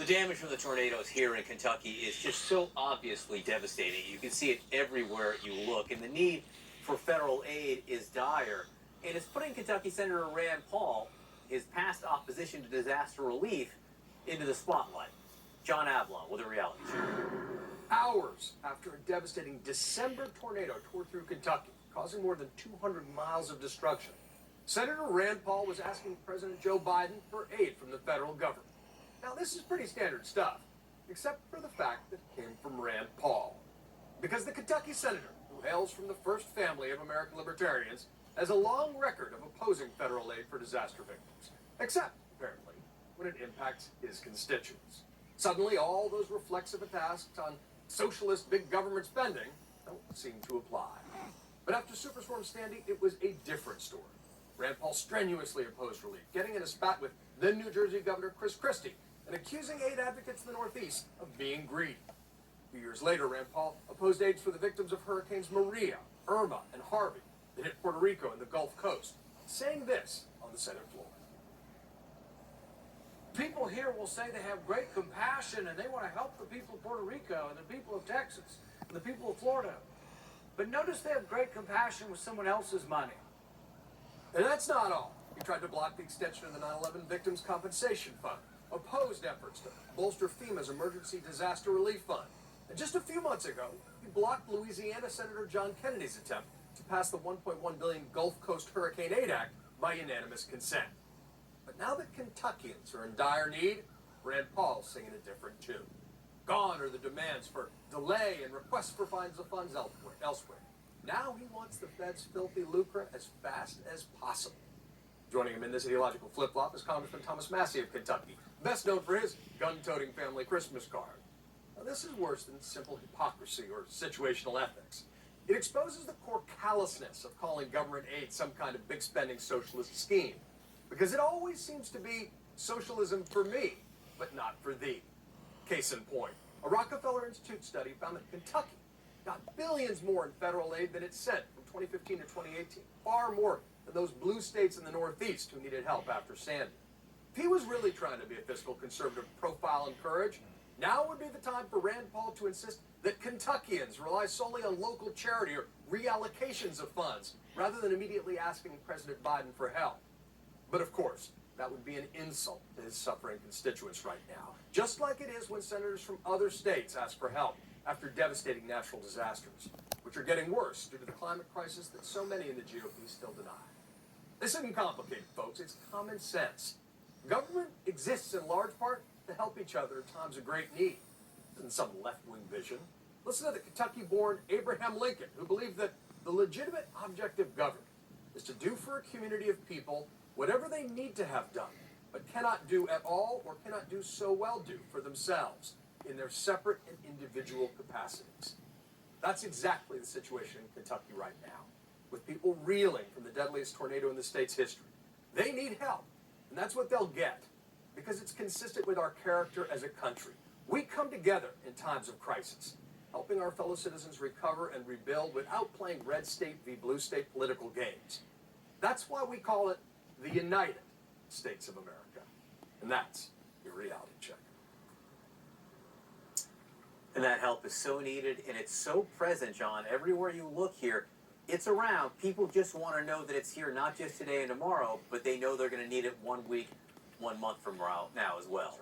The damage from the tornadoes here in Kentucky is just so obviously devastating. You can see it everywhere you look, and the need for federal aid is dire. And it's putting Kentucky Senator Rand Paul, his past opposition to disaster relief, into the spotlight. John Avlon with a reality check. Hours after a devastating December tornado tore through Kentucky, causing more than 200 miles of destruction, Senator Rand Paul was asking President Joe Biden for aid from the federal government. Now, this is pretty standard stuff, except for the fact that it came from Rand Paul. Because the Kentucky senator, who hails from the first family of American libertarians, has a long record of opposing federal aid for disaster victims, except, apparently, when it impacts his constituents. Suddenly, all those reflexive attacks on socialist big government spending don't seem to apply. But after Superstorm Sandy, it was a different story. Rand Paul strenuously opposed relief, getting in a spat with then New Jersey Governor Chris Christie and accusing aid advocates in the Northeast of being greedy. A few years later, Rand Paul opposed aid for the victims of Hurricanes Maria, Irma, and Harvey that hit Puerto Rico and the Gulf Coast, saying this on the Senate floor. People here will say they have great compassion and they want to help the people of Puerto Rico and the people of Texas and the people of Florida. But notice they have great compassion with someone else's money. And that's not all. He tried to block the extension of the 9/11 Victims' Compensation Fund, opposed efforts to bolster FEMA's Emergency Disaster Relief Fund. And just a few months ago, he blocked Louisiana Senator John Kennedy's attempt to pass the $1.1 billion Gulf Coast Hurricane Aid Act by unanimous consent. But now that Kentuckians are in dire need, Rand Paul's singing a different tune. Gone are the demands for delay and requests for fines of funds elsewhere. Now he wants the Fed's filthy lucre as fast as possible. Joining him in this ideological flip-flop is Congressman Thomas Massey of Kentucky, best known for his gun-toting family Christmas card. Now, this is worse than simple hypocrisy or situational ethics. It exposes the core callousness of calling government aid some kind of big-spending socialist scheme, because it always seems to be socialism for me, but not for thee. Case in point, a Rockefeller Institute study found that Kentucky got billions more in federal aid than it sent from 2015 to 2018, far more than those blue states in the Northeast who needed help after Sandy. If he was really trying to be a fiscal conservative profile and courage, now would be the time for Rand Paul to insist that Kentuckians rely solely on local charity or reallocations of funds, rather than immediately asking President Biden for help. But of course, that would be an insult to his suffering constituents right now, just like it is when senators from other states ask for help after devastating natural disasters, which are getting worse due to the climate crisis that so many in the GOP still deny. This isn't complicated, folks. It's common sense. Government exists in large part to help each other in times of great need. This isn't some left-wing vision. Listen to the Kentucky-born Abraham Lincoln, who believed that the legitimate object of government is to do for a community of people whatever they need to have done, but cannot do at all or cannot do so well do for themselves in their separate and individual capacities. That's exactly the situation in Kentucky right now, with people reeling from the deadliest tornado in the state's history. They need help, and that's what they'll get, because it's consistent with our character as a country. We come together in times of crisis, helping our fellow citizens recover and rebuild without playing red state v. blue state political games. That's why we call it the United States of America. And that's your reality check. And that help is so needed, and it's so present, John. Everywhere you look here, it's around. People just want to know that it's here, not just today and tomorrow, but they know they're going to need it 1 week, 1 month from now as well.